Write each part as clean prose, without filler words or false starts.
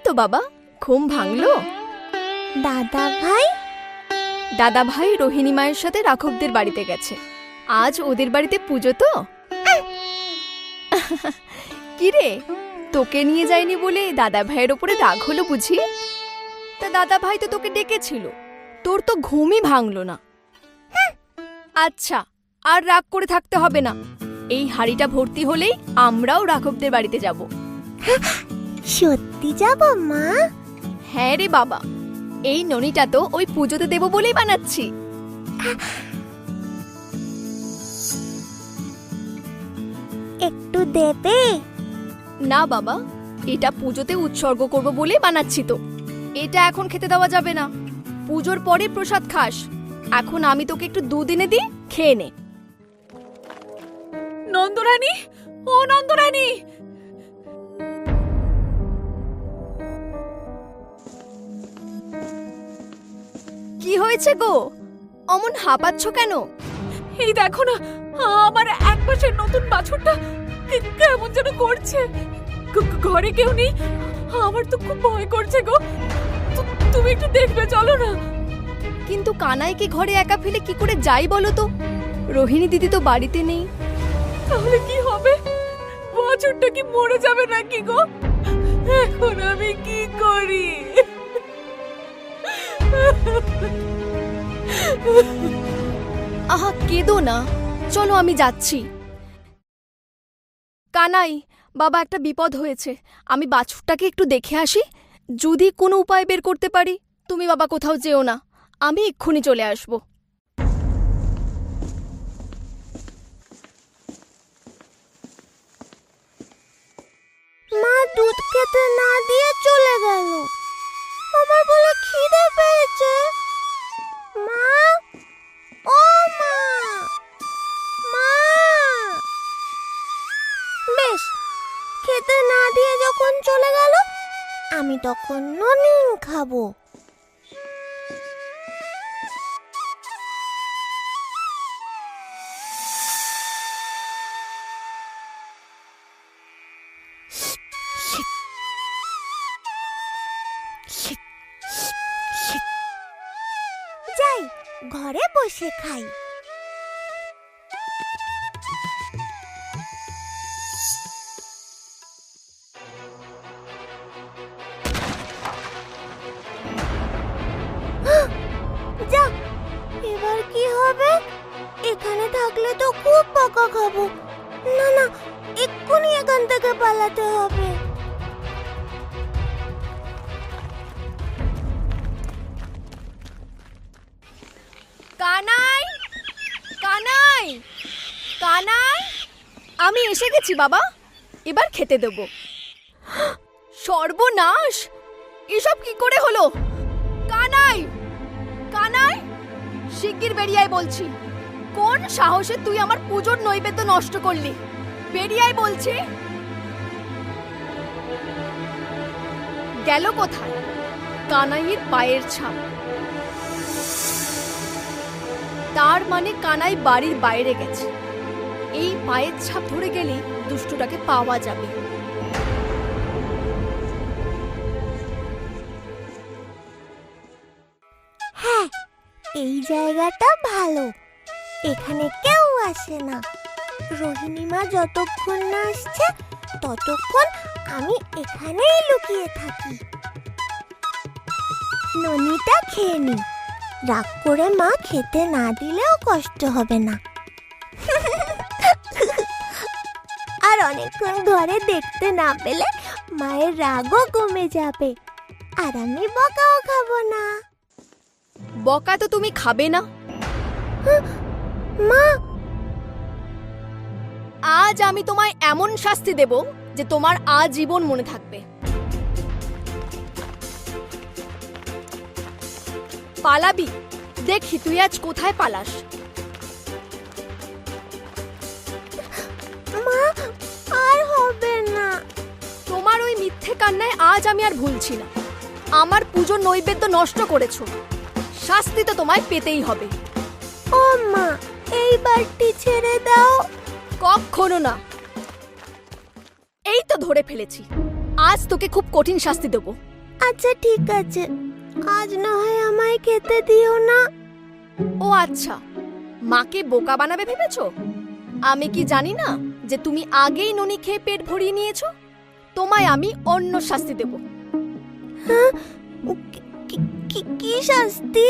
তো বাবা, ঘুম ভাঙলো? দাদা ভাই রোহিণী মায়ের সাথে রাঘবদের বাড়িতে গেছে। আজ ওদের বাড়িতে পুজো তো। কিরে, তোকে নিয়ে যায়নি বলে দাদা ভাইয়ের ওপরে রাগ হলো বুঝি? তা দাদা ভাই তো তোকে ডেকেছিল, তোর তো ঘুমই ভাঙলো না। আচ্ছা, আর রাগ করে থাকতে হবে না। এই হাড়িটা ভর্তি হলেই আমরাও রাঘবদের বাড়িতে যাব। সত্যি যাব মা? হ্যাঁ রে বাবা, এই ননিটা তো ওই পুজোতে দেব বলেই বানাচ্ছি। একটু দেবে? না বাবা, এটা পুজোতে উৎসর্গ করব বলেই বানাচ্ছি তো। এটা এখন খেতে দেওয়া যাবে না, পুজোর পরে প্রসাদ খাস। এখন আমি তোকে একটু দুধ এনে দিই, খেয়ে নে। নন্দরানী, ও নন্দরানী! কি হয়েছে গো, অমন হাঁপাচ্ছ কেন? এই দেখো না, আমার এক পাশের নতুন বাছুরটা কেমন যেন করছে। ঘরে কেউ নেই, আমার তো খুব ভয় করছে গো। তুমি একটু দেখবে, চলো না। কিন্তু কানাইকে ঘরে একা ফেলে কি করে যাই বলো তো? রোহিণী দিদি তো বাড়িতে নেই। তাহলে কি হবে? বাছুরটা কি মরে যাবে নাকি গো? এখন আমি কি করি? আহা, কেঁদো না, চলো আমি যাচ্ছি। কানাই, বাবা একটা বিপদ হয়েছে, আমি বাছুরটাকে একটু দেখে আসি। যদি কোনো উপায় বের করতে পারি। তুমি বাবা কোথাও যেও না, আমি এক্ষুনি চলে আসব। মা দুধ খেতে না দিয়ে চলে গেল। আমার বলে খিদে পেয়েছে। মা, ও মা, মা! বেশ, খেতে না দিয়ে যখন চলে গেল, আমি তখন ননিন খাবো। যাই, ঘরে বসে খাই। যা, এবার কি হবে? এখানে থাকলে তো খুব বকা খাবো। না না, এক্ষুনি এখান থেকে পালাতে হবে। কানাই, কানাই, কানাই! আমি এসে গেছি বাবা, এবার খেতে দেব। সর্বনাশ, এসব কি করে হলো? কানাই, কানাই, শিগগির বেরিয়ে আয় বলছি। কোন সাহসে তুই আমার পুজোর নৈবেদ্য নষ্ট করলি? বেরিয়ে আয় বলছি। গেল কোথায়? কানাইয়ের পায়ের ছাপ। তার মানে কানাই বাড়ির বাইরে গেছে। এই পায়ের ছাপ ধরে গেলে দুষ্টটাকে পাওয়া যাবে। হ্যাঁ, এই জায়গাটা ভালো, এখানে কেউ আসে না। রোহিণী মা যতক্ষণ না আসছে ততক্ষণ আমি এখানেই লুকিয়ে থাকি। ননিটা খেয়ে নি, রাগ করে মা খেতে না দিলেও কষ্ট হবে না। আর অনেকক্ষণ ঘরে দেখতে না পেলে মায়ের রাগও কমে যাবে, আর আমি বকাও খাবো না। বকা তো তুমি খাবে না। মা, আজ আমি তোমায় এমন শাস্তি দেব যে তোমার আজীবন মনে থাকবে। পালাবি? দেখি তুই আজ কোথায় পালাস। মা, আর হবে না। তোমার ওই মিথ্যে কান্নায় আজ আমি আর ভুলছি না। আমার পুজোর নৈবেদ্য নষ্ট করেছো, শাস্তি তো তোমায় পেতেই হবে। ও মা, এই বাড়িটি ছেড়ে দাও। কখনো না। এই তো ধরে ফেলেছি, আজ তোকে খুব কঠিন শাস্তি দেব। আচ্ছা ঠিক আছে, আজ না হয় আমায় খেতে দিও না। ও আচ্ছা, মাকে বোকা বানাবে ভেবেছো? আমি কি জানি না যে তুমি আগেই ননি খেয়ে পেট ভরিয়ে নিয়েছো? তোমায় আমি অন্য শাস্তি দেব। হ্যাঁ, কি শাস্তি?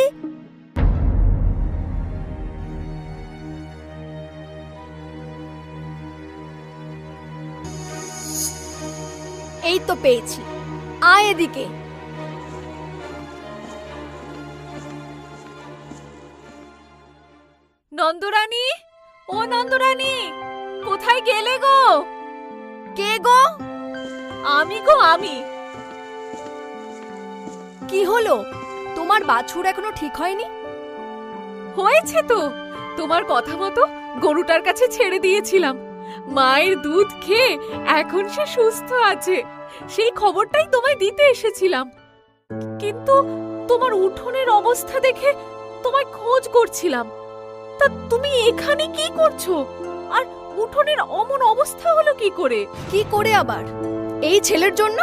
এই তো পেয়েছি, আয় এদিকে। নন্দরানী, ও নন্দরানী, কোথায় গেলে গো? কে গো? আমি গো, আমি। কি হলো? তোমার বাছুর এখনো ঠিক হয়নি? হয়েছে তো, তোমার কথা মতো গরুটার কাছে ছেড়ে দিয়েছিলাম। মায়ের দুধ খেয়ে এখন সে সুস্থ আছে, সেই খবরটাই তোমায় দিতে এসেছিলাম। কিন্তু তোমার উঠোনের অবস্থা দেখে তোমায় খোঁজ করছিলাম। তা তুমি এখানে কি করছো? আর উঠোনের অমন অবস্থা হলো কি করে? কি করে আবার? এই ছেলের জন্য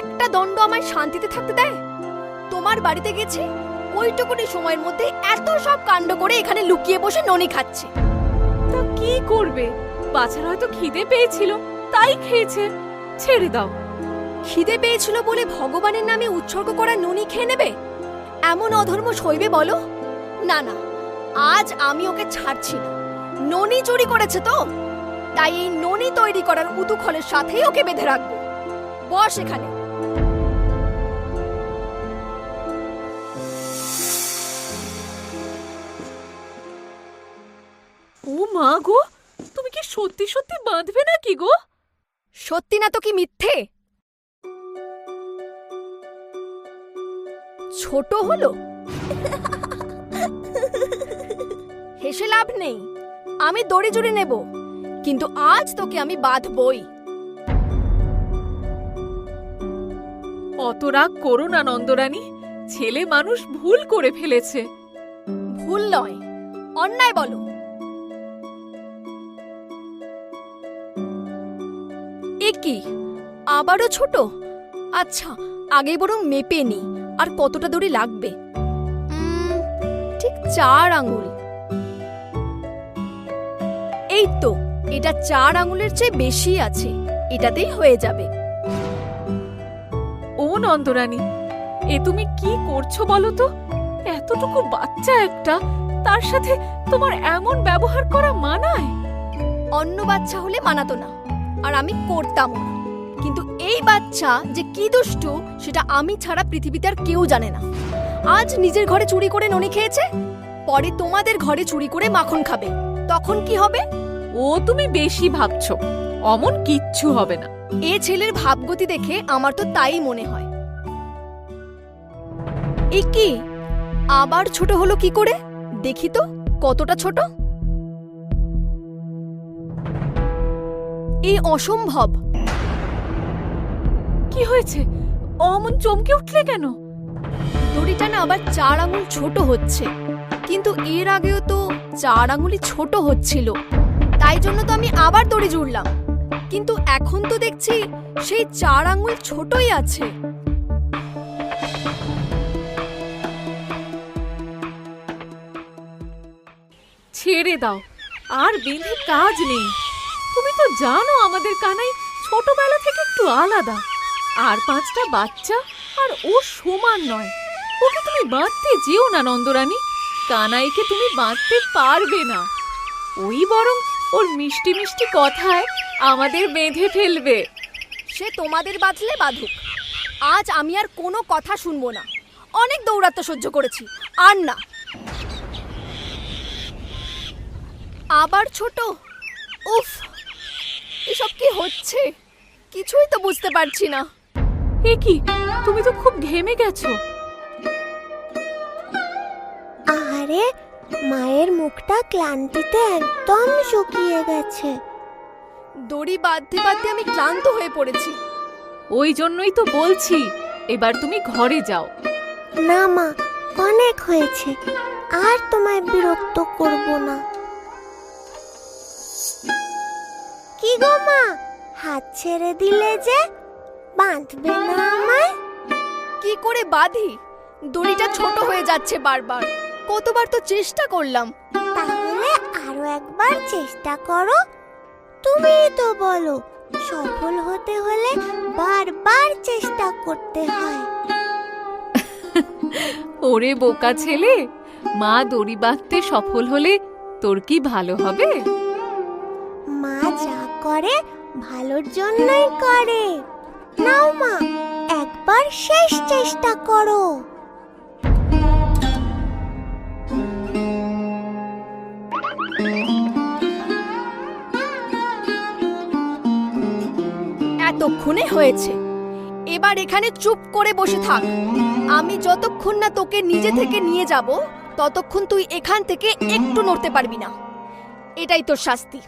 একটা দণ্ড আমায় শান্তিতে থাকতে দেয়? তোমার বাড়িতে গেছি, ওইটুকুনি সময়ের মধ্যে এত সব কাণ্ড করে এখানে লুকিয়ে বসে ননি খাচ্ছে। তা কি করবে? বাছার হয়তো খিদে পেয়েছিল, তাই খেয়েছে। ছেড়ে দাও। খিদে পেয়েছিল বলে ভগবানের নামে উৎসর্গ করা ননি খেয়ে নেবে? এমন অধর্ম সইবে বলো? না না, আজ আমি ওকে ছাড়ছি না। ননি চুরি করেছে তো, তাই এই ননি তৈরি করার উদুখলের সাথেই ওকে বেঁধে রাখবো। বস এখানে। ও মা গো, তুমি কি সত্যি সত্যি বাঁধবে নাকি গো? সত্যি না তো কি মিথ্যে? ছোট হলো? হেসে লাভ নেই, আমি দড়ি জুড়ে নেব, কিন্তু আজ তোকে আমি বাঁধবই। অত রাগ করো না নন্দরানী, ছেলে মানুষ ভুল করে ফেলেছে। ভুল নয়, অন্যায় বলো। এ কি, আবারও ছোট? আচ্ছা, আগে বরং মেপে নি, আর কতটা দড়ি লাগবে। ঠিক 4 আঙুল। এই তো, এটা 4 আঙুলের চেয়ে বেশি আছে, এটাতেই হয়ে যাবে। ও নন্দরানী, এ তুমি কি করছো বলো তো? এতটুকু বাচ্চা একটা, তার সাথে তোমার এমন ব্যবহার করা মানায়? অন্য বাচ্চা হলে মানাতো না, আর আমি করতাম না, কিন্তু এই বাচ্চা যে কি দুষ্টু সেটা আমি ছাড়া পৃথিবীতে আর কেউ জানে না। আজ নিজের ঘরে চুরি করে ননি খেয়েছে, পরে তোমাদের ঘরে চুরি করে মাখন খাবে, তখন কি হবে? ও তুমি বেশি ভাবছো, অমন কিচ্ছু হবে না। এ ছেলের ভাবগতি দেখে আমার তো তাই মনে হয়। এ কি, আবার ছোট হলো কি করে? দেখি তো কতটা ছোট। এই অসম্ভব। কি হয়েছে? অমন চমকে উঠলে কেন? দড়িটা না আবার 4 আঙুল ছোট হচ্ছে, কিন্তু এর আগেও তো 4 আঙুলই ছোট হচ্ছিল, তাই জন্য তো আমি আবার দড়ি জুড়লাম, কিন্তু এখন তো দেখছি সেই 4 আঙুল ছোটই আছে। ছেড়ে দাও, আর বেঁধে কাজ নেই। তুমি তো জানো আমাদের কানাই ছোটবেলা থেকে একটু আলাদা, আর 5টা বাচ্চা, আর ও সমান নয়। ওকে তুমি বাঁধতে যেও না নন্দরানী, কানাইকে তুমি বাঁধতে পারবে না। ওই বরং ওর মিষ্টি মিষ্টি কথায় আমাদের বেঁধে ফেলবে। সে তোমাদের বাঁধলে বাঁধুক, আজ আমি আর কোনো কথা শুনবো না। অনেক দৌরাত্ম্য সহ্য করেছি, আর না। আবার ছোট? উফ, এসব কি হচ্ছে? কিছুই তো বুঝতে পারছি না। এ কি, তুমি তো খুব ঘেমে গেছো। আরে, মায়ের মুখটা ক্লান্তিতে একদম শুকিয়ে গেছে। দড়ি বাঁধতে বাঁধতে আমি ক্লান্ত হয়ে পড়েছি। ওই জন্যই তো বলছি, এবার তুমি ঘরে যাও। না মা, অনেক হয়েছে, আর তোমায় বিরক্ত করব না। কি গো মা, হাত ছেড়ে দিলে যে? বাঁধবে না আমায়? কি করে বাঁধি? দড়িটা ছোট হয়ে যাচ্ছে বারবার। কতবার তো চেষ্টা করলাম। তাহলে আরো একবার চেষ্টা করো। তুমিই তো বলো সফল হতে হলে বারবার চেষ্টা করতে হয়। ওরে বোকা ছেলে, মা দড়ি বাঁধতে সফল হলে তোর কি ভালো হবে? মা যা করে ভালোর জন্যই করে। নাও মা, একবার শেষ চেষ্টা করো। এতক্ষণে হয়েছে, এবার এখানে চুপ করে বসে থাক। আমি যতক্ষণ না তোকে নিজে থেকে নিয়ে যাব ততক্ষণ তুই এখান থেকে একটু নড়তে পারবি না। এটাই তোর শাস্তি।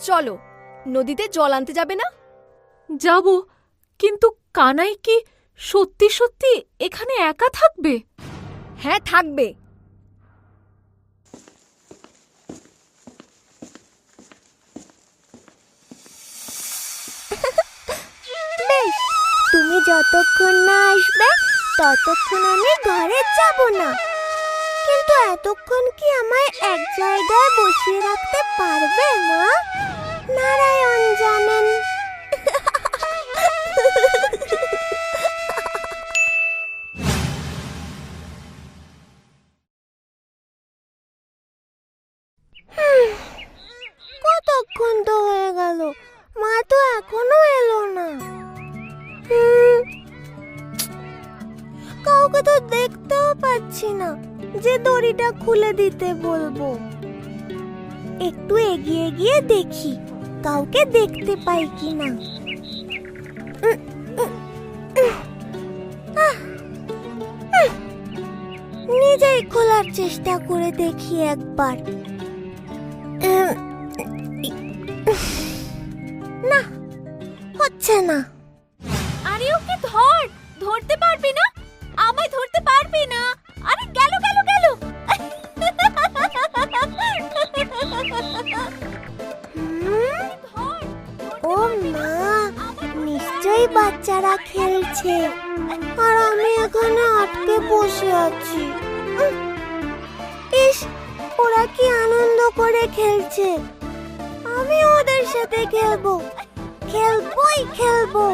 চলো, নদীতে জল আনতে যাবে না? যাব, কিন্তু কানাই কি সত্যি সত্যি এখানে একা থাকবে? হ্যাঁ, থাকবে। বেশ, তুমি যতক্ষণ না আসবে ততক্ষণ আমি ঘরে যাব না। কিন্তু এতক্ষণ কি আমায় এক জায়গায় বসিয়ে রাখতে পারবে মা? নারায়ণ জানেন। কতক্ষণ তো হয়ে গেল, মা তো এখনো এলো না। কাউকে তো দেখতেও পাচ্ছি না যে দড়িটা খুলে দিতে বলবো। একটু এগিয়ে গিয়ে দেখি কাউকে দেখতে পাই কিনা। নিজেই খোলার চেষ্টা করে দেখি একবার। না, হচ্ছে না। আরে ওকে ধর, ধরতে পারবি না? আমায় ধরতে পারবি না? আরে গেল গেল গেল। ও মা, নিশ্চয়ই বাচ্চারা খেলছে আর আমি এখানে আটকে বসে আছি। ইস, ওরা কি আনন্দ করে খেলছে। আমি ওদের সাথে খেলবো, খেলবোই খেলবো।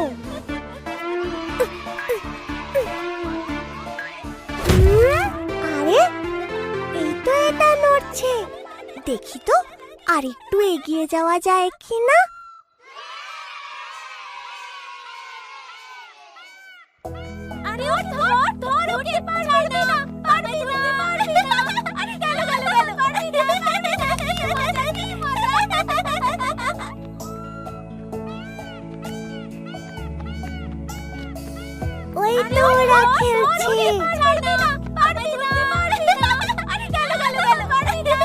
আরে, এই তো এটা নড়ছে। দেখি তো আর একটু এগিয়ে যাওয়া যায় কিনা। আরে ও ধর ধর, উঠতে পারবি না, পারবি না, পারবি না। আরে গেল গেল গেল, পারবি না। ওই তো ওরা খেলছে। পারবি না, পারবি না, পারবি না। আরে গেল গেল গেল, পারবি না।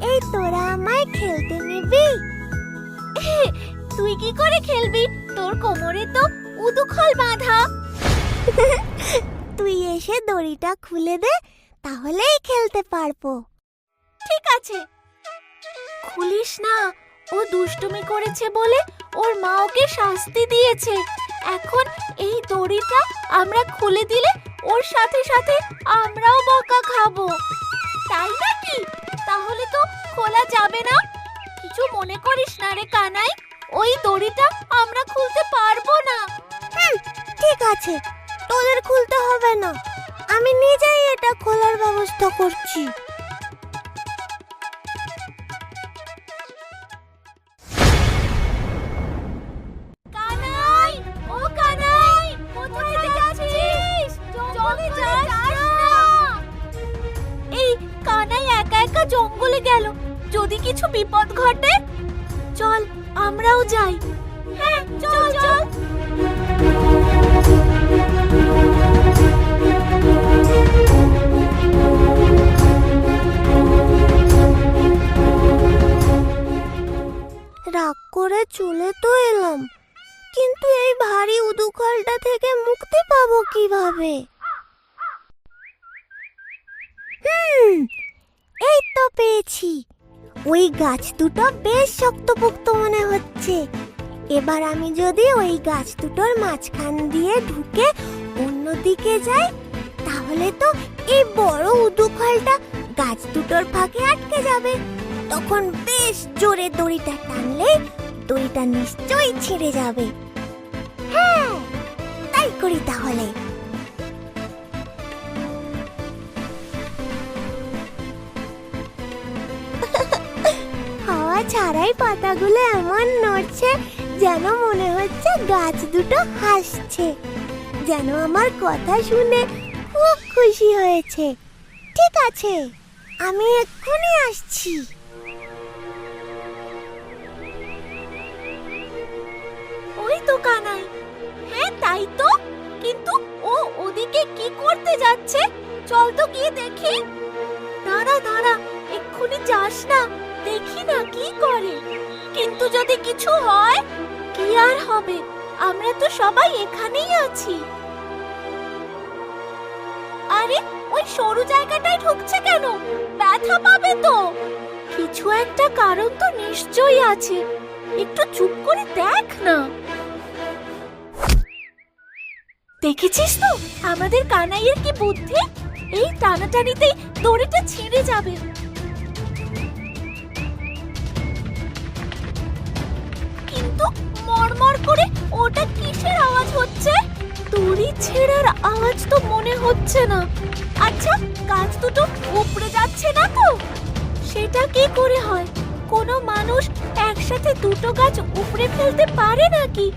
এই তোরা আমায় খেলতে নিবি? তুই কি করে খেলবি? তোর কোমরে তো উদুখল বাঁধা। তুই এসে দড়িটা খুলে দে, তাহলেই খেলতে পারবো। ঠিক আছে, খুলিস না। ও দুষ্টুমি করেছে বলে ওর মা ওকে শাস্তি দিয়েছে। এখন এই দড়িটা আমরা খুলে দিলে ওর সাথে সাথে আমরাও বকা খাবো। তাই নাকি? তাহলে তো খোলা যাবে না। কিছু মনে করিস না রে কানাই, ওই দড়িটা আমরা খুলতে পারবো না। ঠিক আছে, তোদের খুলতে হবে না, আমি নিজেই এটা খোলার ব্যবস্থা করছি। কানাই, ও কানাই, কোথায় যাচ্ছিস? জলে যাস না। এই কানাই একা একা জঙ্গলে গেল, যদি কিছু বিপদ ঘটে। চল আমরাও যাই। হ্যাঁ, চল চল। রাগ করে চলে তো এলাম, কিন্তু এই ভারী উদুখলটা থেকে মুক্তি পাবো কিভাবে? এই তো পেয়েছি। ওই গাছ দুটো বেশ শক্তপোক্ত মনে হচ্ছে। এবার আমি যদি ওই গাছ দুটোর মাঝখান দিয়ে ঢুকে অন্যদিকে যাই, তাহলে তো এই বড় উদুখলটা গাছ দুটোর ফাঁকে আটকে যাবে। তখন বেশ জোরে দড়িটা টানলে দড়িটা নিশ্চয়ই ছিঁড়ে যাবে। হ্যাঁ, তাই করি তাহলে। হাওয়া ছাড়াই পাতাগুলো এমন নড়ছে যেন মনে হচ্ছে গাছ দুটো হাসছে, যেন আমার কথা শুনে খুব খুশি হয়েছে। ঠিক আছে, আমি এক্ষুনি আসছি। ওই তো কানাই। হ্যাঁ তাই তো, কিন্তু ও ওদিকে কি করতে যাচ্ছে? চল তো গিয়ে দেখি। দাঁড়া দাঁড়া, এক্ষুনি যাস না, দেখি না কি করে। কিন্তু যদি কিছু হয়? কি আর হবে, আমরা তো সবাই এখানেই আছি। আরে ওই সরু জায়গাটায় ঢুকছে কেন? ব্যথা পাবে তো। কিছু একটা কারণ তো নিশ্চয়ই আছে, একটু চুপ করে দেখ না। দেখেছিস তো আমাদের কানাইয়ের কি বুদ্ধি? এই টানাটানিতেই দড়িটা ছিঁড়ে যাবে। কিন্তু মরমর করে ওটা কিসের আওয়াজ হচ্ছে? দড়ি ছেঁড়ার আওয়াজ তো মনে হচ্ছে না। আচ্ছা, গাছ দুটো উপড়ে যাচ্ছে না তো? সেটা কি করে হয়? কোনো মানুষ একসাথে দুটো গাছ উপড়ে ফেলতে পারে নাকি?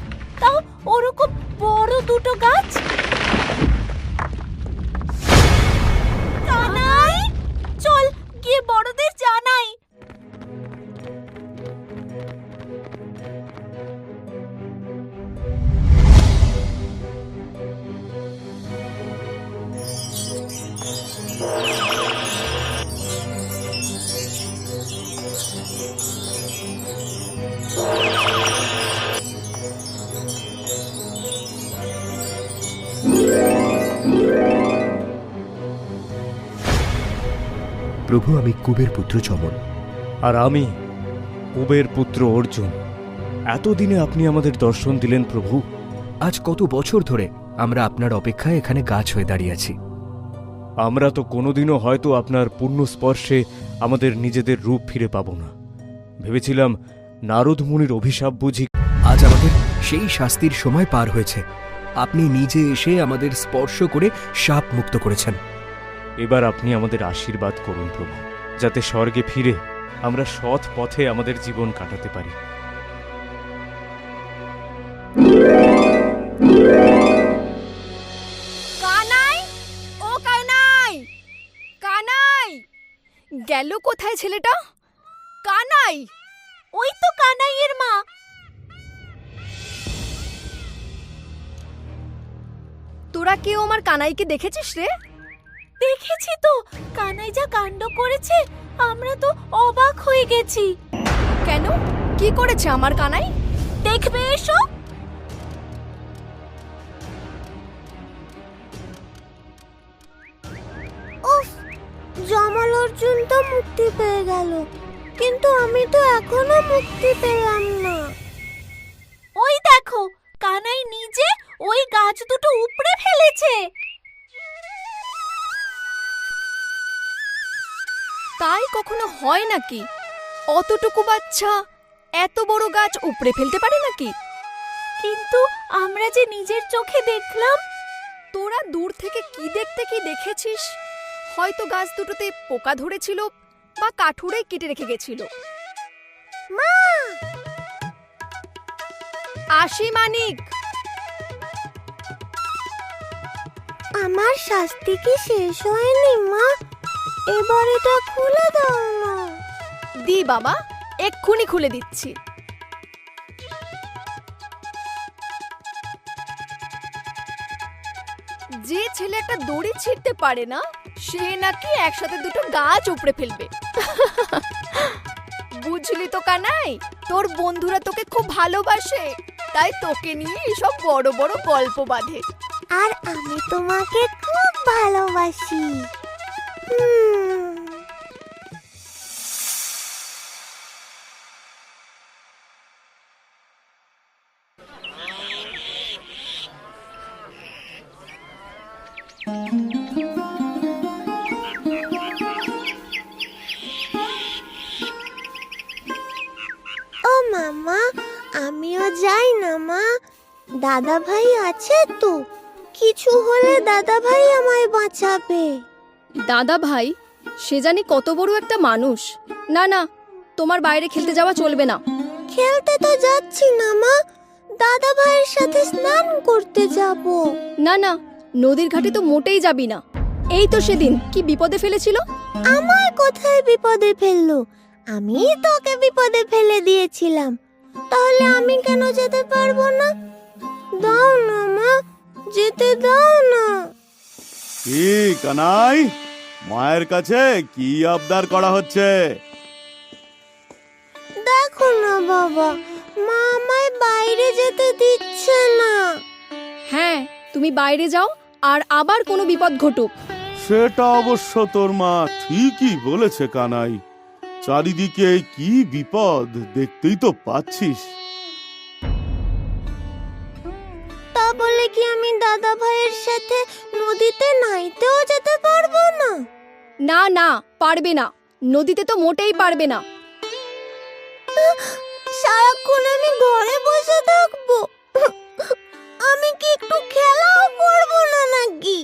তাও ওরকম বড় দুটো গাছ। কানাই, চল গিয়ে বড়দের জানাই। প্রভু, আমি কুবের পুত্র চমন। আর আমি কুবের পুত্র অর্জুন। এতদিনে আপনি আমাদের দর্শন দিলেন প্রভু। আজ কত বছর ধরে আমরা আপনার অপেক্ষায় এখানে গাছ হয়ে দাঁড়িয়ে আছি। আমরা তো কোনোদিনও হয়তো আপনার পূর্ণ স্পর্শে আমাদের নিজেদের রূপ ফিরে পাব না। ভেবেছিলাম নারদ মুনির অভিশাপ বুঝি। আজ আমাদের সেই শাস্তির সময় পার হয়েছে। আপনি নিজে এসে আমাদের স্পর্শ করে শাপ মুক্ত করেছেন। এবার আপনি আমাদের আশীর্বাদ করুন প্রভু, যাতে স্বর্গে ফিরে আমরা সৎ পথে আমাদের জীবন কাটাতে পারি। কানাই, ও কানাই, কানাই, গেল কোথায় ছেলেটা? কানাই, ওই তো কানাইয়ের মা। তোরা কেউ আমার কানাইকে দেখেছিস রে? দেখেছি তো, কানাই যা কাণ্ড করেছে, আমরা তো অবাক হয়ে গেছি। কেন, কি করেছে আমার কানাই? দেখবে এসো। উফ, জমল অর্জুন তো মুক্তি পেয়ে গেল, কিন্তু আমি তো এখনো মুক্তি পেলাম না। ওই দেখো, কানাই নিজে ওই গাছ দুটো উপড়ে ফেলেছে। তাই কখনো হয় নাকি? অতটুকু বাচ্চা এত বড় গাছ উপড়ে ফেলতে পারে নাকি? কিন্তু আমরা যে নিজের চোখে দেখলাম। তোরা দূর থেকে কি দেখতে কি দেখেছিস? হয়তো গাছ দুটোতে পোকা ধরেছিল বা কাঠুরে কেটে রেখে গেছিল। মা, আসি মানিক। আমার শাস্তি কি শেষ হয়নি মা? এবার এটা খুলে দাও না। দি বাবা, এক্ষুনি খুলে দিচ্ছি। যে ছেলে একটা দড়ি ছিঁড়তে পারে না, সে নাকি একসাথে দুটো গাছ উপড়ে ফেলবে। বুঝলি তো কানাই, তোর বন্ধুরা তোকে খুব ভালোবাসে, তাই তোকে নিয়ে এসব বড় বড় গল্প বাঁধে। আর আমি তোমাকে খুব ভালোবাসি। হুম। ও মামা, আমিও যাই না মা। দাদা ভাই আছে তো, কিছু হলে দাদা ভাই আমায় বাঁচাবে। দাদা ভাই সে জানি কত বড় একটা মানুষ। না না, তোমার বাইরে খেলতে যাওয়া চলবে না। খেলতে তো যাচ্ছি না মা, দাদা ভাইয়ের সাথে স্নান করতে যাব। না না, নদীর ঘাটে তো মোটেই যাবি না। এই তো সেদিন কি বিপদে ফেলেছিল। আমায় কোথায় বিপদে ফেললো? আমি তোকে বিপদে ফেলে দিয়েছিলাম, তাহলে আমি কেন যেতে পারবো না? দাও না মা, যেতে দাও না। কি কানাই, মায়ের কাছে কি আবদার করা হচ্ছে? দেখো না বাবা, মা আমায় বাইরে যেতে দিচ্ছে না। হ্যাঁ, তুমি বাইরে যাও আর আবার কোনো বিপদ ঘটুক। সেটা অবশ্য তোর মা ঠিকই বলেছে কানাই, চারিদিকে কি বিপদ দেখতেই তো পাচ্ছিস। তা বলে কি আমি দাদা ভাইয়ের সাথে নদীতে নাইতেও যেতে পারবো না? না না, পারবে না, নদীতে তো মোটেই পারবে না। সারাক্ষণ আমি ঘরে বসে থাকবো? আমি কি একটু খেলাও করবো না নাকি?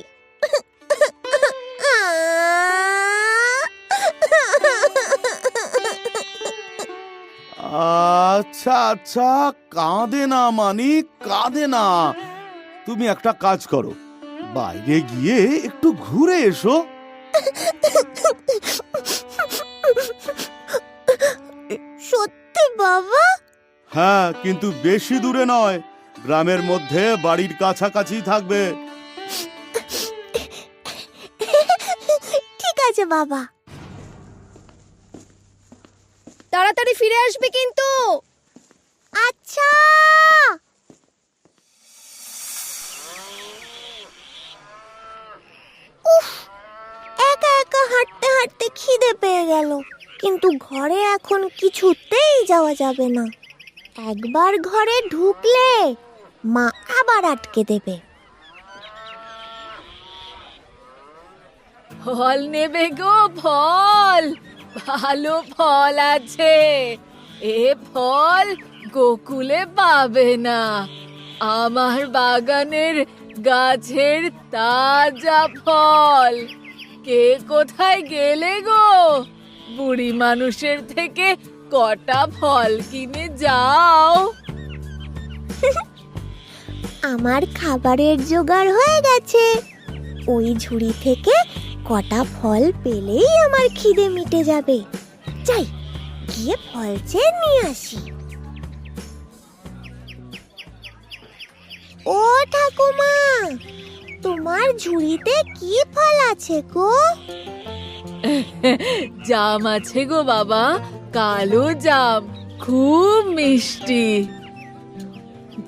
আচ্ছা আচ্ছা, কাঁদে না মানিক, কাঁদে না। তুমি একটা কাজ করো, বাইরে গিয়ে একটু ঘুরে এসো। সত্যি বাবা? হ্যাঁ, কিন্তু বেশি দূরে নয়, গ্রামের মধ্যে বাড়ির কাছাকাছি থাকবে। ঠিক আছে বাবা। তাড়াতাড়ি ফিরে আসবে কিন্তু। আচ্ছা। উফ, একা একা হাঁটতে হাঁটতে খিদে পেয়ে গেল, কিন্তু ঘরে এখন কিছুতেই যাওয়া যাবে না। একবার ঘরে ঢুকলে মা আবার আটকে দেবে। ফল নেবে গো, ফল, ভালো ফল আছে। এ ফল গোকুলে পাবে না, আমার বাগানের গাছের তাজা ফল। কে কোথায় গেলে গো? বুড়ি মানুষের থেকে কটা ফল কিনে যাও। আমার খাবারের জোগাড় হয়ে গেছে, ওই ঝুড়ি থেকে কটা ফল পেলেই আমার খিদে মিটে যাবে। যাই, গিয়ে ফল চেয়ে নিয়ে আসি। ও ঠাকুমা, তোমার ঝুড়িতে কি ফল আছে গো? জাম আছে গো বাবা, কালো জাম, খুব মিষ্টি।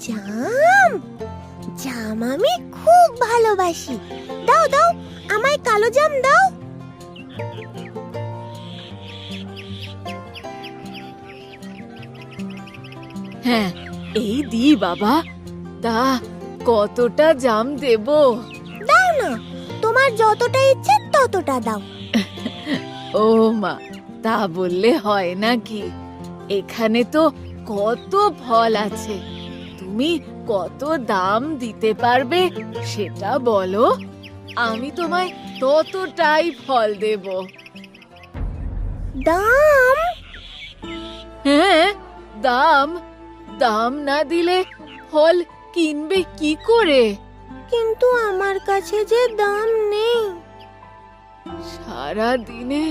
জাম? জাম আমি খুব ভালোবাসি। দাও দাও, আমায় কালো জাম দাও। হ্যাঁ, এই দি বাবা। তা কতটা জাম দেব? দাও না, তোমার যতটা ইচ্ছে ততটা দাও। ও মা, তা বললে হয় নাকি? এখানে তো কত ফল আছে, তুমি কত দাম দিতে পারবে সেটা বলো, আমি তোমায় ততটাই ফল দেব। দাম? হ্যাঁ, দাম। দাম না দিলে ফল কিনবে কি করে? কিন্তু আমার কাছে যে দাম নেই। সারা দিনে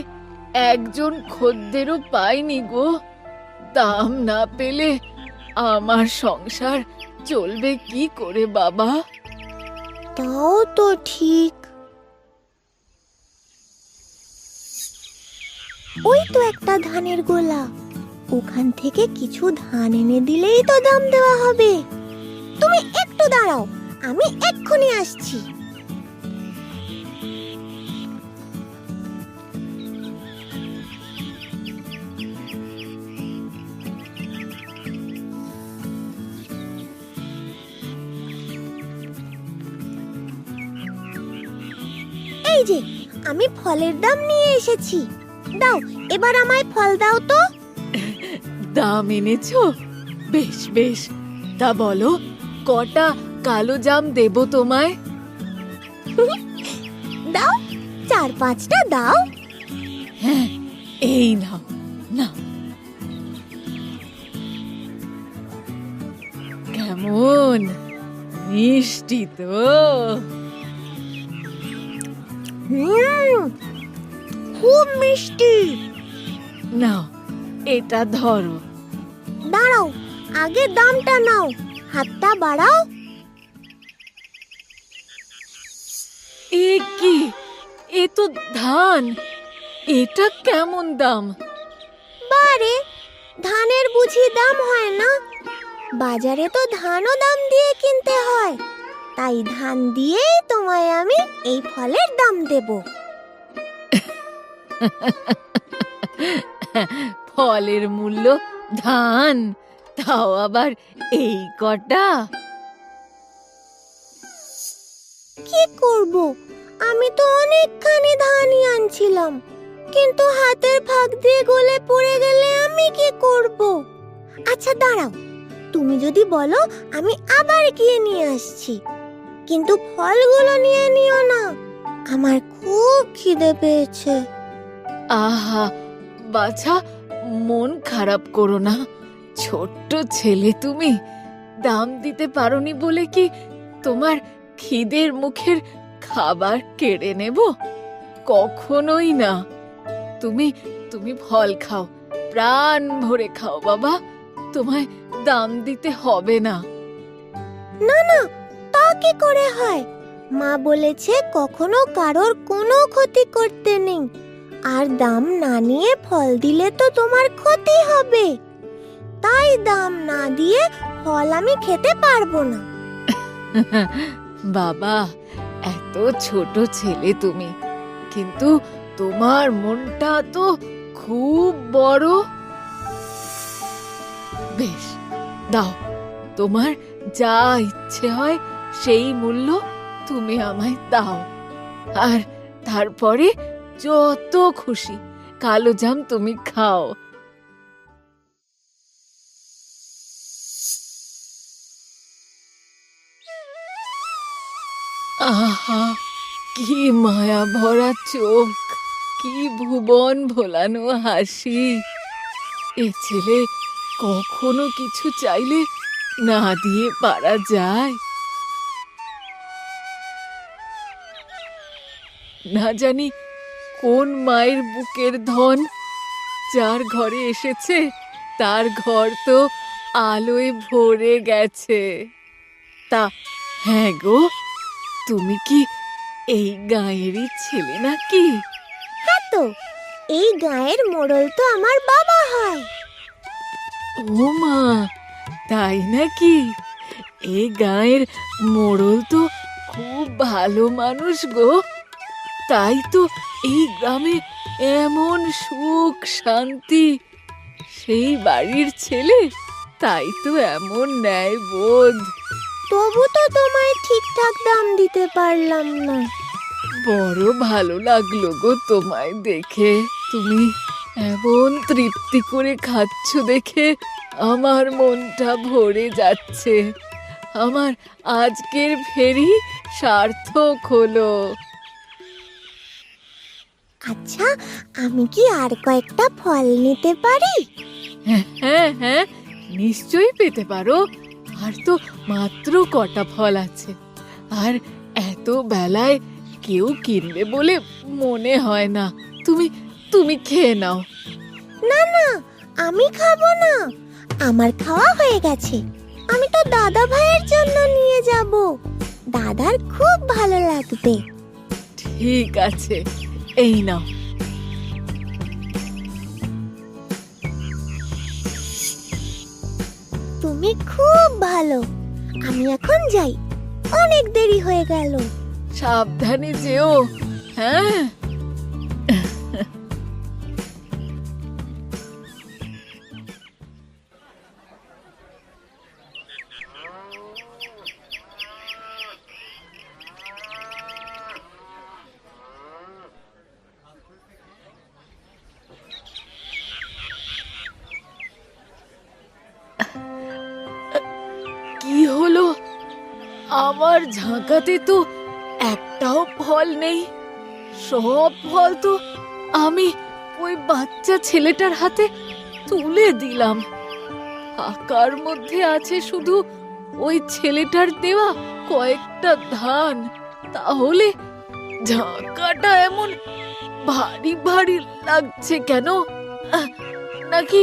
একজন খদ্দেরও পাইনি গো। দাম না পেলে আমার সংসার চলবে কি করে বাবা? তাও তো ঠিক। ওই তো একটা ধানের গোলা, ওখান থেকে কিছু ধান এনে দিলেই তো দাম দেওয়া হবে। তুমি একটু দাঁড়াও, আমি এক্ষুনি আসছি। এই যে আমি ফলের দাম নিয়ে এসেছি, দাও এবার আমায় ফল দাও তো। দাম এনেছো? বেশ বেশ, তা বলো কটা কালো জাম দেব তোমায়? দাও 4-5টা দাও। হ্যাঁ, এই নাও নাও। কেমন মিষ্টি তো? খুব মিষ্টি। নাও এটা ধরো। দাঁড়াও, আগে দামটা নাও, হাতটা বাড়াও। এ কি, এ তো ধান, এটা কেমন দাম? বারে, ধানের বুঝি দাম হয় না? বাজারে তো ধানও দাম দিয়ে কিনতে হয়, তাই ধান দিয়েই তোমায় আমি এই ফলের দাম দেব। ফলের মূল্য ধান, তাও আবার এই কটা? কি করব, আমি তো অনেকখানি ধানই আনছিলাম, কিন্তু হাতের ফাঁক দিয়ে গলে পড়ে গেলে আমি কি করব? আচ্ছা দাঁড়াও, তুমি যদি বলো আমি আবার গিয়ে নিয়ে আসছি, কিন্তু ফলগুলো নিয়ে নিও না, আমার খুব খিদে পেয়েছে। আহা বাছা, মন খারাপ করো না, ছোট্ট ছেলে তুমি, দাম দিতে পারোনি বলে কি তোমার খিদের মুখের খাবার কেড়ে নেব? কখনোই না। তুমি তুমি ফল খাও, প্রাণ ভরে খাও বাবা, তোমায় দাম দিতে হবে না। না না, তা কি করে হয়? মা বলেছে কখনো কারোর কোনো ক্ষতি করতে নেই, আর দাম না নিয়ে ফল দিলে তো তোমার ক্ষতি হবে, তাই দাম না দিয়ে ফল আমি খেতে পারবো না। বাবা, এত ছোট ছেলে তুমি, কিন্তু তোমার মনটা তো খুব বড়। বেশ, দাও, তোমার যা ইচ্ছে হয় সেই মূল্য তুমি আমায় দাও, আর তারপরে যত খুশি কালো জাম তুমি খাও। আহা, কি মায়া ভরা চোখ, কি ভুবন ভোলানো হাসি। এ ছেলে কখনো কিছু চাইলে না দিয়ে পারা যায়? না জানি কোন মায়ের বুকের ধন, যার ঘরে এসেছে তার ঘর তো আলোয় ভরে গেছে। তা হ্যাঁ গো, তুমি কি এই গাঁয়েরই ছেলে নাকি? হ্যাঁ তো, এই গায়ের মোড়ল তো আমার বাবা হয়। ও মা, তাই নাকি? এই গাঁয়ের মোড়ল তো খুব ভালো মানুষ গো, তাই তো এই গ্রামে এমন সুখ শান্তি। সেই বাড়ির ছেলে, তাই তো এমন ন্যায়বোধ। তবু তো তোমায় ঠিকঠাক দাম দিতে পারলাম না। বড় ভালো লাগলো গো তোমায় দেখে, তুমি এমন তৃপ্তি করে খাচ্ছ দেখে আমার মনটা ভরে যাচ্ছে। আমার আজকের ফেরি সার্থক হলো। আচ্ছা, আমি কি আর কয়েকটা ফল নিতে পারি? হ্যাঁ হ্যাঁ, নিশ্চয়ই পেতে পারো, আর তো মাত্র কটা ফল আছে, আর এত বেলায় কেউ কিনবে বলে মনে হয় না। তুমি তুমি খেয়ে নাও। না না, আমি খাবো না, আমার খাওয়া হয়ে গেছে। আমি তো দাদা ভাইয়ের জন্য নিয়ে যাব, দাদার খুব ভালো লাগবে। ঠিক আছে, এই নাও। তুমি খুব ভালো। আমি এখন যাই, অনেক দেরি হয়ে গেল। সাবধানে যেও। হ্যাঁ, কি হলো? আমার ঝাঁকাতে তো একটাও ফল নেই। সব ফল তো আমি ওই বাচ্চা ছেলেটার হাতে তুলে দিলাম। ফাঁকার মধ্যে আছে শুধু ওই ছেলেটার দেওয়া কয়েকটা ধান। তাহলে ঝাঁকাটা এমন ভারী ভারী লাগছে কেন? আহ, নাকি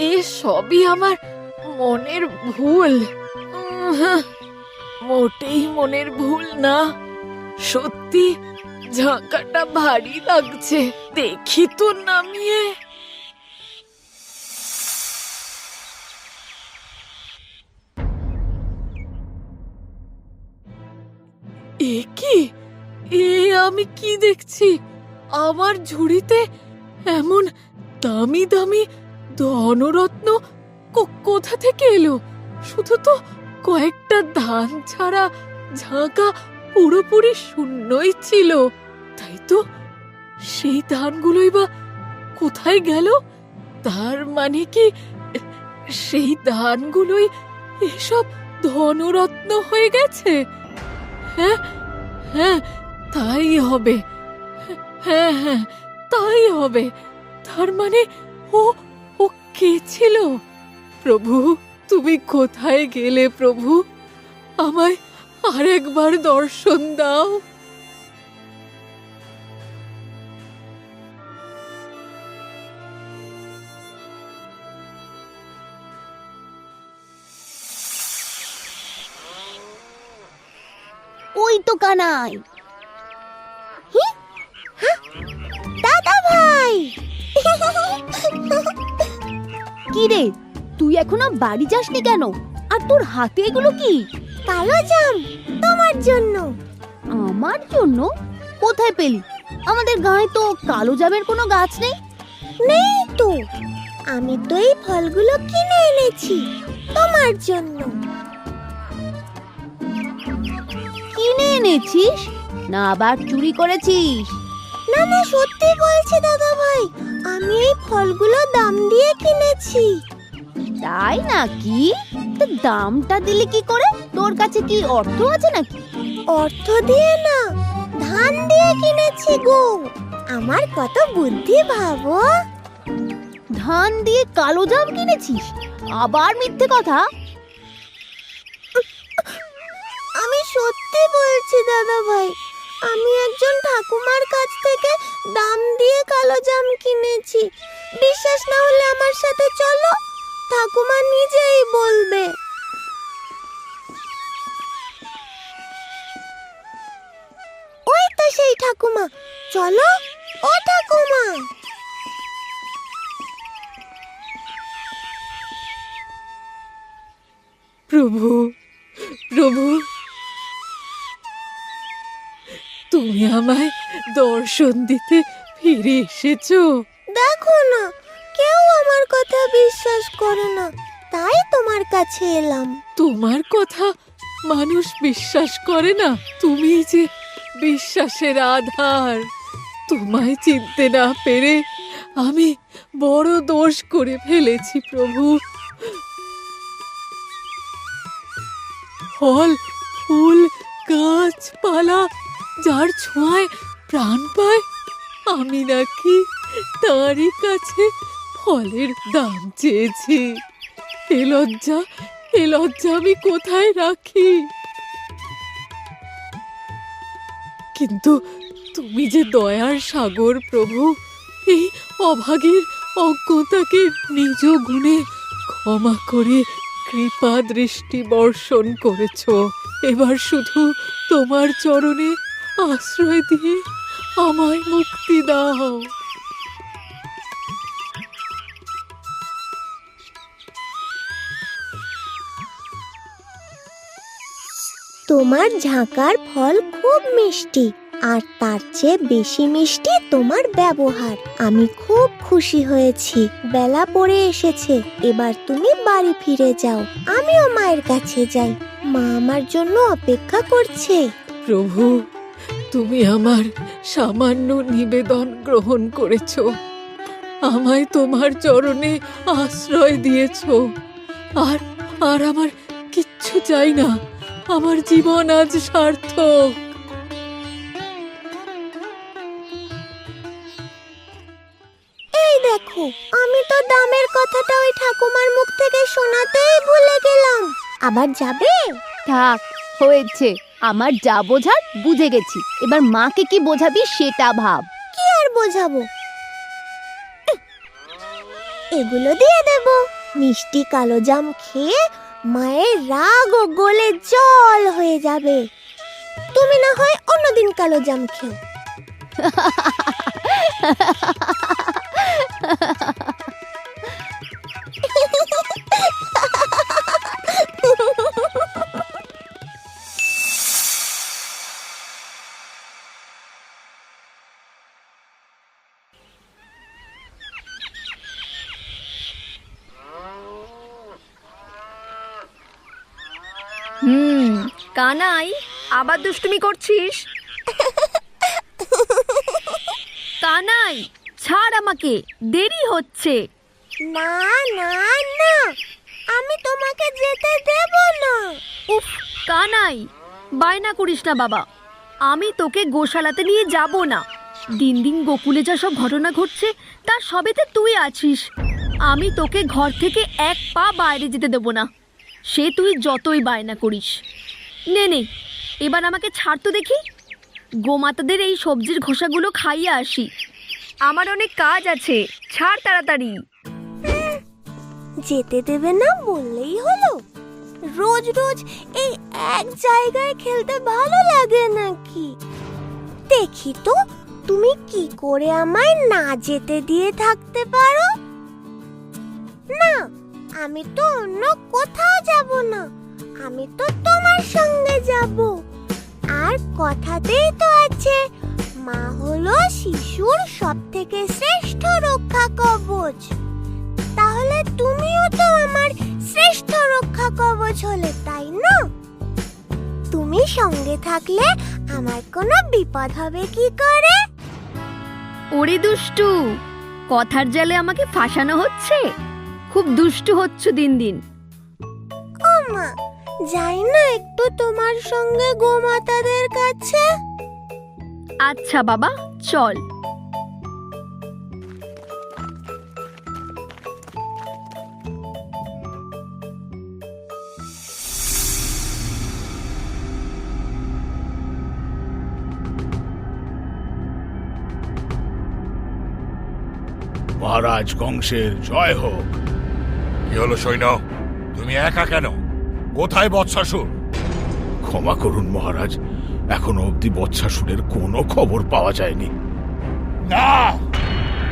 এ সবই আমার মনের ভুল? মোটেই মনের ভুল না, সত্যি ঝাঁকাটা ভারী লাগছে। দেখি তো নামিয়ে। এ কি? এ আমি কি দেখছি? আমার ঝুড়িতে এমন দামি দামি ধনরত্ন কোথা থেকে এলো? শুধু তো কয়েকটা ধান ছাড়া ঝাঁকা পুরোপুরি শূন্যই ছিল। তাই তো, সেই ধানগুলোই বা কোথায় গেল? তার মানে কি সেই ধানগুলোই এসব ধনরত্ন হয়ে গেছে? হ্যাঁ হ্যাঁ, তাই হবে। হ্যাঁ হ্যাঁ, তাই হবে। তার মানে ও ও কে ছিল? প্রভু, তুমি কোথায় গেলে প্রভু? আমায় আরেকবার দর্শন দাও। ওই তো কানাই। দাদা ভাই! কি রে, তুই এখনো বাড়ি যাসনি কেন? আর তোর হাতে এগুলো কি? কালো জাম, তোমার জন্য। আমার জন্য? কোথায় পেলি? আমাদের গায়ে তো কালো জামের কোনো গাছ নেই। নেই তো, আমি তো এই ফলগুলো কিনে এনেছি তোমার জন্য। কিনে এনেছিস না আবার চুরি করেছিস? না না, সত্যি বলছি দাদা ভাই, আমি এই ফলগুলো দাম দিয়ে কিনেছি। তাই নাকি? তো দামটা দিলি কি করে? তোর কাছে কি অর্থ আছে নাকি? অর্থ দিয়ে না, ধান দিয়ে কিনেছি গো। আমার কত বুদ্ধি ভাবো। ধান দিয়ে কালো জাম কিনেছিস? আবার মিথ্যে কথা। আমি সত্যি বলছি দাদা ভাই, আমি একজন ঠাকুমার কাছ থেকে দাম দিয়ে কালো জাম কিনেছি। বিশ্বাস না হলে আমার সাথে চলো, ঠাকুমা নিজেই বলবে। ওই তো সেই ঠাকুমা, চলো। ও ঠাকুমা! প্রভু, প্রভু, তুমি আমায় দর্শন দিতে ফিরে এসেছো। দেখো না, কেউ আমার কথা বিশ্বাস করে না, তাই তোমার কাছে এলাম। তোমার কথা মানুষ বিশ্বাস করে না? তুমি যে বিশ্বাসের আধার। তোমায় চিনতে না পেরে আমি বড় দোষ করে ফেলেছি প্রভু। ফল, ফুল, গাছপালা যার ছোঁয়ায় প্রাণ পায়, আমি নাকি তারই কাছে ফলের দাম চেয়েছি। এ লজ্জা আমি কোথায় রাখি? কিন্তু তুমি যে দয়ার সাগর প্রভু, এই অভাগীর অজ্ঞতাকে নিজ গুণে ক্ষমা করে কৃপা দৃষ্টি বর্ষণ করেছ। এবার শুধু তোমার চরণে আশ্রয় দিয়ে আমায় মুক্তি দাও। তোমার ঝাঁকার ফল খুব মিষ্টি, আর তার চেয়ে বেশি মিষ্টি তোমার ব্যবহার। আমি খুব খুশি হয়েছি। বেলা পড়ে এসেছে, এবার তুমি বাড়ি ফিরে যাও। আমিও মায়ের কাছে যাই, মা আমার জন্য অপেক্ষা করছে। প্রভু, তুমি আমার সামান্য নিবেদন গ্রহণ করেছো, আমায় তোমার চরণে আশ্রয় দিয়েছো। আর আর আমার কিচ্ছু চাই না, আমার জীবন আজ সার্থক। এই দেখো, আমি তো দামের কথাটা ওই ঠাকুমার মুখ থেকে শোনাতেই ভুলে গেলাম। আবার যাবে? থাক, হয়েছে। আমার যা বোঝার বুঝে গেছি, এবার মাকে কি বোঝাবি সেটা ভাব। কি আর বোঝাবো, এগুলো দিয়ে দেব। মিষ্টি কালো জাম খেয়ে মায়ের রাগ ও গলে জল হয়ে যাবে। তুমি না হয় অন্যদিন কালো জাম খেও। কানাই, আবার দুষ্টুমি করছিস? কানাই, ছাড় আমাকে, দেরি হচ্ছে। না না না, আমি তোমাকে যেতে দেব না। উফ কানাই, বায়না করিস না বাবা। আমি তোকে গোশালাতে নিয়ে যাব না। দিন দিন গোকুলে যা সব ঘটনা ঘটছে তার সবেতে তুই আছিস। আমি তোকে ঘর থেকে এক পা বাইরে যেতে দেব না, সে তুই যতই বায়না করিস। নে নে, এবার আমাকে ছাড় তো দেখি। গোমাতাদের এই সবজির খোসাগুলো খাইয়ে আসি, আমার অনেক কাজ আছে। ছাড় তাড়াতাড়ি। যেতে দেবে না বললেই হলো। রোজ রোজ এই এক জায়গায় খেলতে ভালো লাগে নাকি? দেখি তো তুমি কি করে আমায় না যেতে দিয়ে থাকতে পারো। না, আমি তো অন্য কোথাও যাব না, আমি তো তোমার সঙ্গে যাব। আর কথাতেই তো আছে, মা হলো শিশুর সবথেকে শ্রেষ্ঠ রক্ষা কবচ। তাহলে তুমিও তো আমার শ্রেষ্ঠ রক্ষা কবচ হলে, তাই না? তুমি সঙ্গে থাকলে আমার কোনো বিপদ হবে কি করে? ওরে দুষ্টু, কথার জালে আমাকে ফাঁসানো হচ্ছে। খুব দুষ্টু হচ্ছ দিন দিন। ও মা, যাই না একটু তোমার সঙ্গে গোমাতাদের কাছে? আচ্ছা বাবা, চল। মহারাজ কংসের জয় হোক। কি হলো সৈন্য, তুমি একা কেন? কোথায় বৎসাসুর? ক্ষমা করুন মহারাজ, এখনো অবধি বৎসাসুরের কোনো খবর পাওয়া যায়নি। না,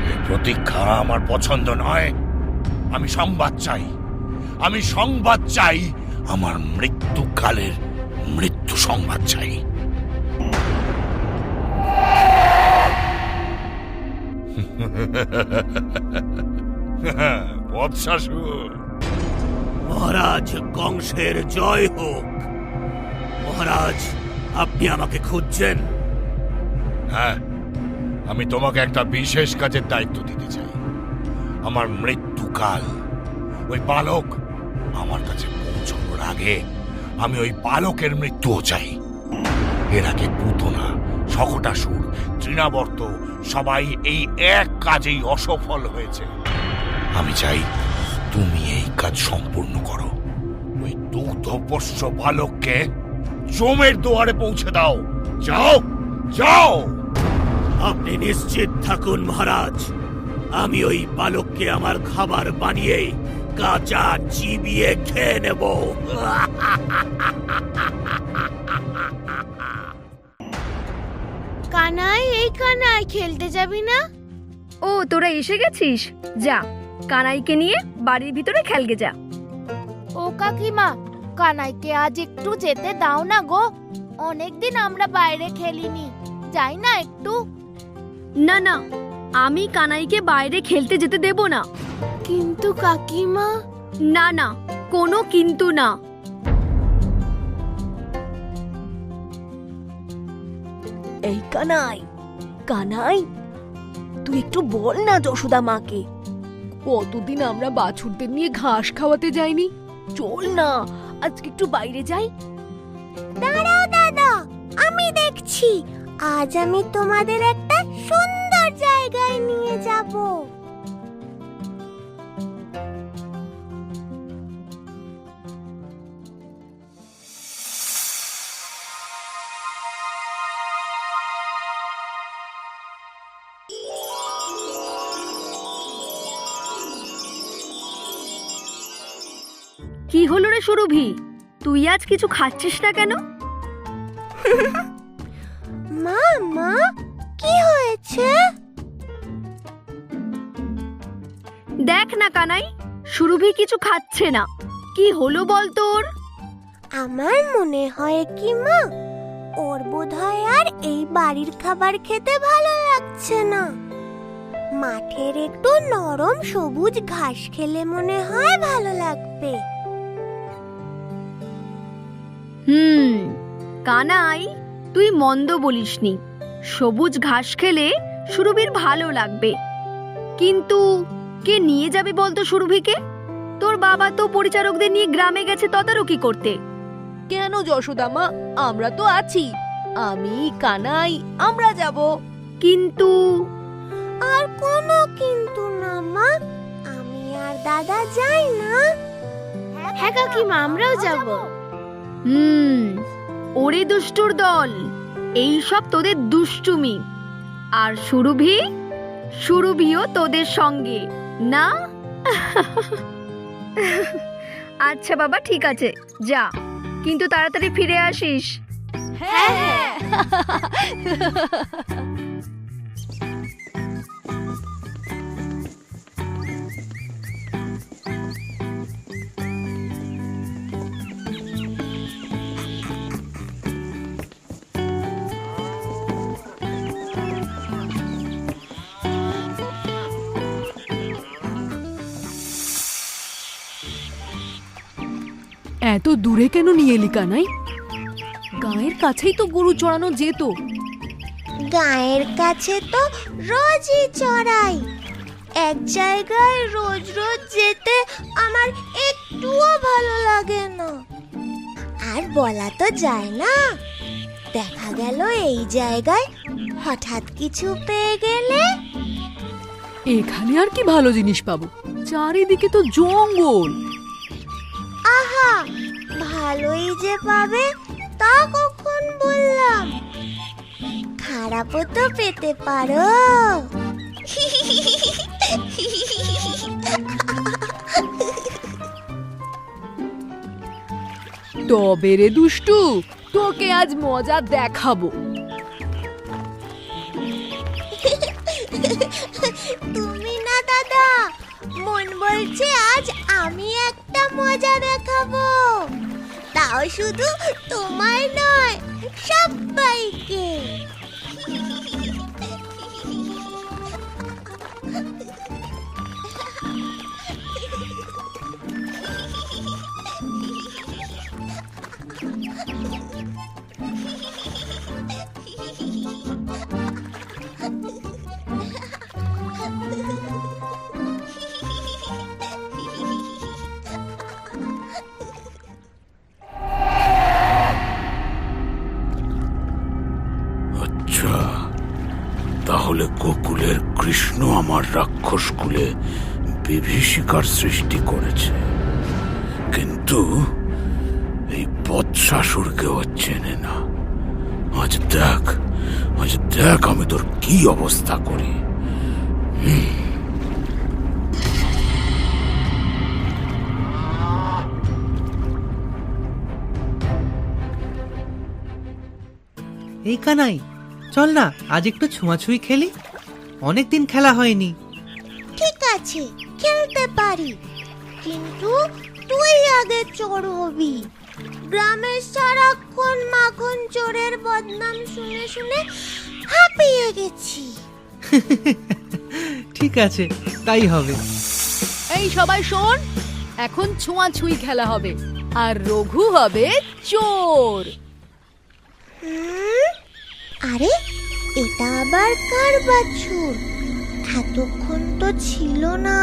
এই প্রতীক্ষা আমার পছন্দ নয়। আমি সংবাদ চাই, আমি সংবাদ চাই। আমার মৃত্যুকালের মৃত্যু সংবাদ চাই। বৎসাসুর। মহারাজ কংসের জয় হোক। মহারাজ, আপনি আমাকে খুঁজছেন? হ্যাঁ, আমি তোমাকে একটা বিশেষ কাজের দায়িত্ব দিতে চাই। আমার মৃত্যুকাল, ওই বালক আমার কাছে পৌঁছানোর আগে আমি ওই বালকের মৃত্যুও চাই। এর আগে পুতনা, শকটাসুর, তৃণাবর্ত সবাই এই এক কাজেই অসফল হয়েছে। আমি চাই তুমি এই কাজ সম্পূর্ণ করো। ওই দুগ্ধপোষ্য বালককে জমের দুয়ারে পৌঁছে দাও। যাও যাও। আপনি নিশ্চিত থাকুন মহারাজ, আমি ওই বালককে আমার খাবার বানিয়ে কাঁচা চিবিয়ে খেয়ে নেব। কানাই, এই কানাই, খেলতে যাবি না? ও, তোরা এসে গেছিস? যা, কানাইকে নিয়ে বাড়ির ভিতরে খেলগে যা। ও কাকিমা, কানাইকে আজ একটু যেতে দাও না গো, অনেকদিন আমরা বাইরে খেলিনি, যাই না একটু। না না, আমি কানাইকে বাইরে খেলতে যেতে দেব না। কিন্তু কাকিমা। না না, কোনো কিন্তু না। এই কানাই, কানাই, তুই একটু বল না যশোদা মাকে, কতদিন আমরা বাছুরদের নিয়ে ঘাস খাওয়াতে যাইনি, চল না আজকে একটু বাইরে যাই। দাঁড়াও দাদা, আমি দেখছি, আজ আমি তোমাদের একটা সুন্দর জায়গায় নিয়ে যাব। কি হলো রে সুরভি, তুই আজ কিছু খাচ্ছিস না কেন? মা মা, কি হয়েছে? দেখ না কানাই, সুরভি কিছু খাচ্ছে না। কি হলো বল তোর? আমার মনে হয় কি মা, ওর বোধহয় আর এই বাড়ির খাবার খেতে ভালো লাগছে না। মাঠের একটু নরম সবুজ ঘাস খেলে মনে হয় ভালো লাগবে। কানাই, তুই মন্দ বলিসনি, সবুজ ঘাস খেলে সুরভির ভালো লাগবে। কিন্তু কে নিয়ে যাবে বলতো সুরভিকে? তোর বাবা তো পরিচারকদের নিয়ে গ্রামে গেছে তদারকি করতে। কেন যশোদা মা, আমরা তো আছি, আমি কানাই আমরা যাব। কিন্তু আর কোনো কিন্তু না মা, আমি আর দাদা যাই না। হ্যাঁ কাকিমা, আমরাও যাব। ওরে দুষ্টুর দল, এই সব তোদের দুষ্টুমি। আর সুরভি, সুরভিও তোদের সঙ্গে না? আচ্ছা বাবা, ঠিক আছে, যা, কিন্তু তাড়াতাড়ি ফিরে আসিস। হ্যাঁ। এত দূরে কেন নিয়ে এলি কানাই? গায়ের কাছেই তো গরু চড়ানো যেত। গায়ের কাছে তো রোজই চড়াই, এক জায়গায় রোজ রোজ যেতে আমার একটুও ভালো লাগে না। আর বলা তো যায় না, দেখা গেল এই জায়গায় হঠাৎ কিছু পেয়ে গেলে। এখানে আর কি ভালো জিনিস পাবো, চারিদিকে তো জঙ্গল। আহা, ভালোই যে পাবে তা কখন বললাম, খারাপও তো পেতে পারো। তবে রে দুষ্টু, তোকে আজ মজা দেখাবো। তুমি না দাদা, মন বলছে আজ আমি একটা মজা দেখাবো, তাও শুধু তোমায় নয়, সবাইকে। আচ্ছা, তাহলে গোকুলের কৃষ্ণ আমার রাক্ষস কুলে বিভীষিকার সৃষ্টি করেছে, কিন্তু এই বৎসাসুরকেও চেনে না। আজ দেখ আমি তোর কি অবস্থা করি। এই কানাই, চল না আজ একটু ছোঁয়াছুঁই খেলি, অনেকদিন খেলা হয়নি। ঠিক আছে, খেলতে পারি, কিন্তু তুই আগে চড়বি। গ্রামের সারাক্ষণ মাখন চোরের বদনাম শুনে শুনে হাঁপিয়ে গেছি। ঠিক আছে, তাই হবে। এই সবাই শোন, এখন ছোঁয়াছুঁই খেলা হবে আর রঘু হবে চোর। আরে এটা আবার কার বাছুর? এতক্ষণ তো ছিল না।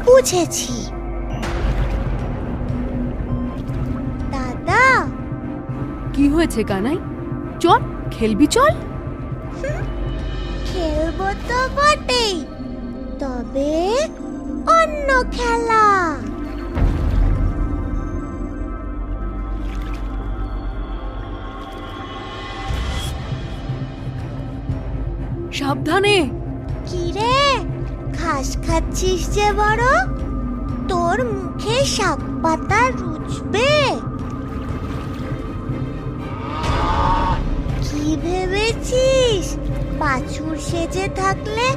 বুঝেছি। দাদা, কি হয়েছে কানাই? চল খেলবি, চল। খেলবো তো বটেই, তবে অন্য খেলা। সাবধানে। কি রে, ঘাস খাচ্ছিস যে বড়? তোর মুখে শাক পাতা রুচবে? কি ভেবেছিস বাছুর সেজে থাকলে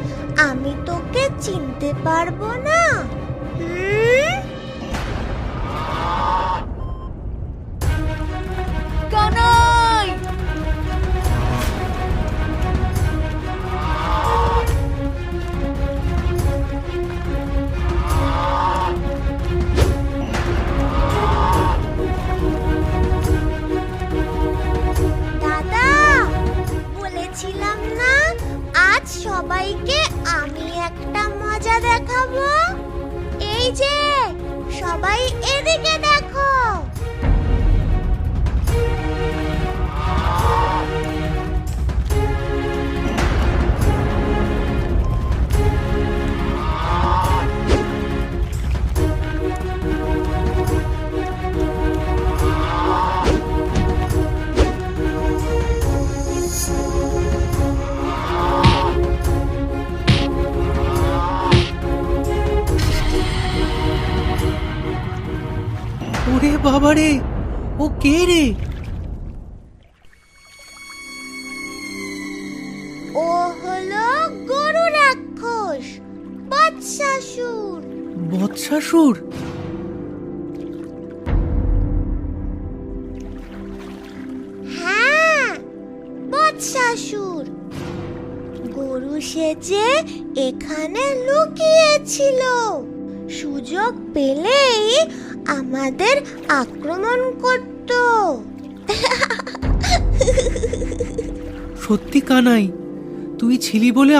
আমি তোকে চিনতে পারবো না? কানাই, দাদা, বলেছিলাম না আজ সবাইকে আমি একটা মজা দেখাবো। এই যে সবাই এদিকে দেখো। ওরে বাবারে, ও কে রে? ও হলো গরু রাক্ষস, বৎসাসুর। বৎসাসুর? হ্যাঁ, বৎসাসুর গরু সেজে এখানে লুকিয়েছিল। সুযোগ পেলেই আমাদের আক্রমণ করত। সত্যি কানাই, তুই ছিলি বলে